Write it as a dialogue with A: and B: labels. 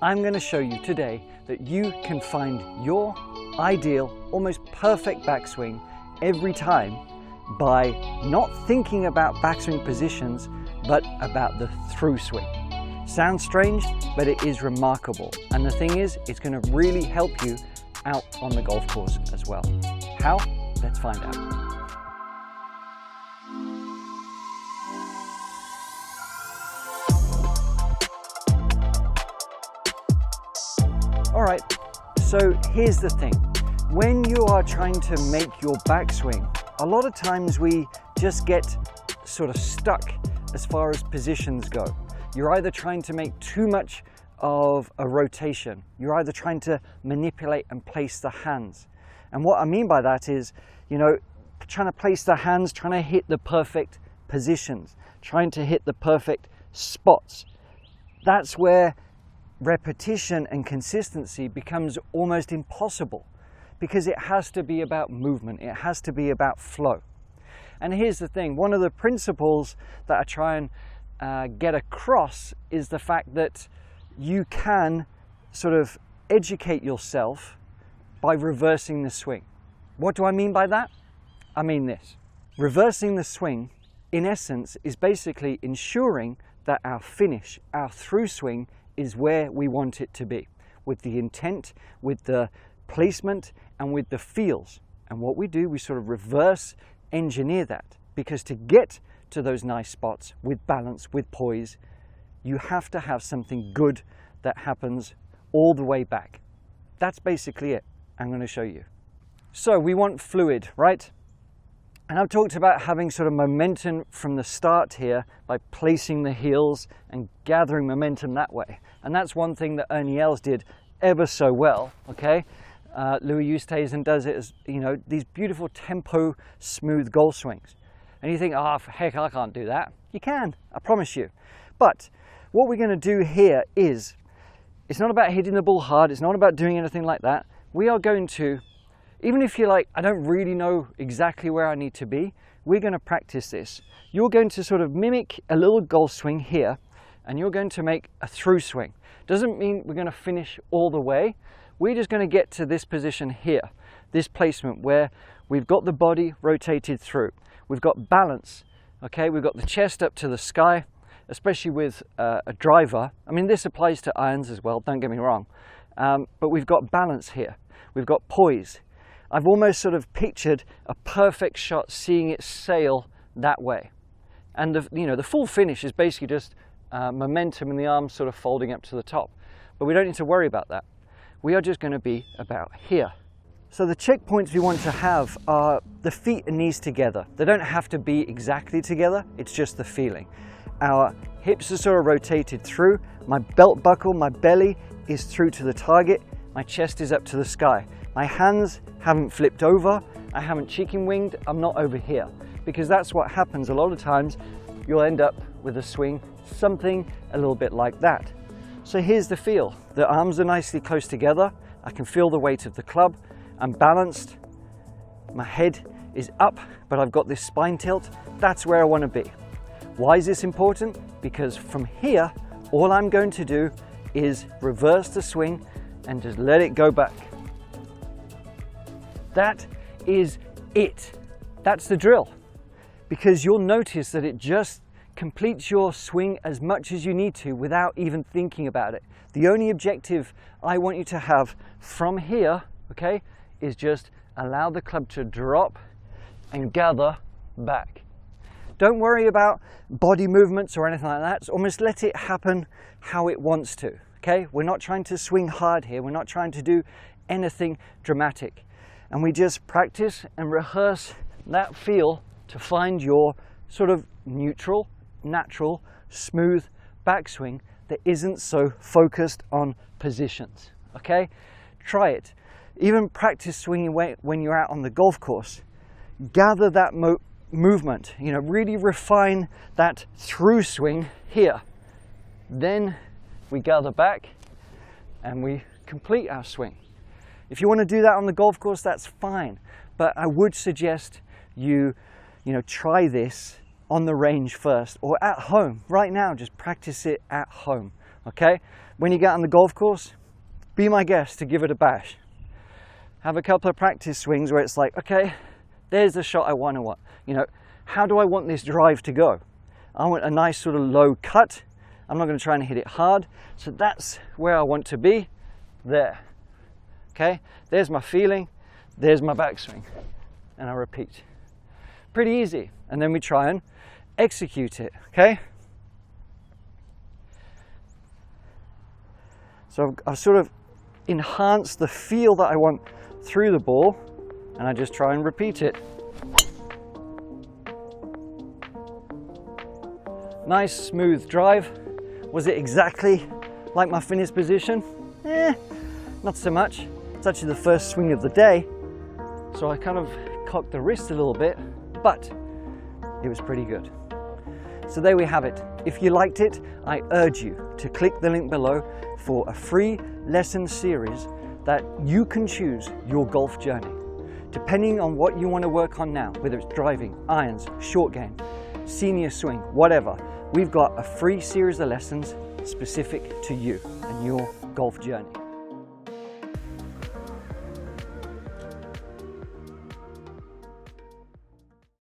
A: I'm going to show you today that you can find your ideal, almost perfect backswing every time by not thinking about backswing positions, but about the through swing. Sounds strange, but it is remarkable. And the thing is, it's going to really help you out on the golf course as well. How? Let's find out. All right, so here's the thing. When you are trying to make your backswing, a lot of times we just get sort of stuck as far as positions go. You're either trying to make too much of a rotation. You're either trying to manipulate and place the hands. And what I mean by that is, you know, trying to place the hands, trying to hit the perfect positions, trying to hit the perfect spots. That's where repetition and consistency becomes almost impossible, because it has to be about movement, it has to be about flow. And here's the thing, one of the principles that I try and get across is the fact that you can sort of educate yourself by reversing the swing. What do I mean by that? I mean this. Reversing the swing, in essence, is basically ensuring that our finish, our through swing, is where we want it to be, with the intent, with the placement, and with the feels. And what we do, we sort of reverse engineer that, because to get to those nice spots with balance, with poise, you have to have something good that happens all the way back. That's basically it. I'm going to show you. So we want fluid, right? And I've talked about having sort of momentum from the start here by placing the heels and gathering momentum that way. And that's one thing that Ernie Els did ever so well, okay? Louis Oosthuizen does it as, you know, these beautiful tempo, smooth golf swings. And you think, oh, for heck, I can't do that. You can, I promise you. But what we're going to do here is, it's not about hitting the ball hard, it's not about doing anything like that. We are going to, even if you're like, I don't really know exactly where I need to be, we're going to practice this. You're going to sort of mimic a little golf swing here, and you're going to make a through swing. Doesn't mean we're going to finish all the way. We're just going to get to this position here, this placement where we've got the body rotated through. We've got balance, okay? We've got the chest up to the sky, especially with a driver. I mean, this applies to irons as well, don't get me wrong. But we've got balance here. We've got poise. I've almost sort of pictured a perfect shot, seeing it sail that way. And the full finish is basically just momentum in the arms sort of folding up to the top. But we don't need to worry about that. We are just going to be about here. So the checkpoints we want to have are the feet and knees together. They don't have to be exactly together, it's just the feeling. Our hips are sort of rotated through, my belt buckle, my belly is through to the target, my chest is up to the sky. My hands haven't flipped over, I haven't chicken winged, I'm not over here. Because that's what happens a lot of times, you'll end up with a swing, something a little bit like that. So here's the feel. The arms are nicely close together. I can feel the weight of the club. I'm balanced. My head is up, but I've got this spine tilt. That's where I want to be. Why is this important? Because from here, all I'm going to do is reverse the swing and just let it go back. That is it. That's the drill. Because you'll notice that it just completes your swing as much as you need to without even thinking about it. The only objective I want you to have from here, okay, is just allow the club to drop and gather back. Don't worry about body movements or anything like that. It's almost let it happen how it wants to, okay? We're not trying to swing hard here. We're not trying to do anything dramatic. And we just practice and rehearse that feel to find your sort of neutral, natural, smooth backswing that isn't so focused on positions, okay? Try it. Even practice swinging when you're out on the golf course. Gather that movement, you know, really refine that through swing here. Then we gather back and we complete our swing. If you want to do that on the golf course, that's fine. But I would suggest you try this on the range first or at home. Right now, just practice it at home, okay? when you get on the golf course, be my guest to give it a bash. Have a couple of practice swings where it's like, okay, there's the shot I want to, you know, how do I want this drive to go? I want a nice sort of low cut. I'm not going to try and hit it hard. So that's where I want to be, there. Okay, there's my feeling, there's my backswing. And I repeat. Pretty easy. And then we try and execute it, okay? So I've sort of enhanced the feel that I want through the ball, and I just try and repeat it. Nice smooth drive. Was it exactly like my finish position? Not so much. It's actually the first swing of the day, so I kind of cocked the wrist a little bit, but it was pretty good. So there we have it. If you liked it, I urge you to click the link below for a free lesson series that you can choose your golf journey. Depending on what you want to work on now, whether it's driving, irons, short game, senior swing, whatever, we've got a free series of lessons specific to you and your golf journey.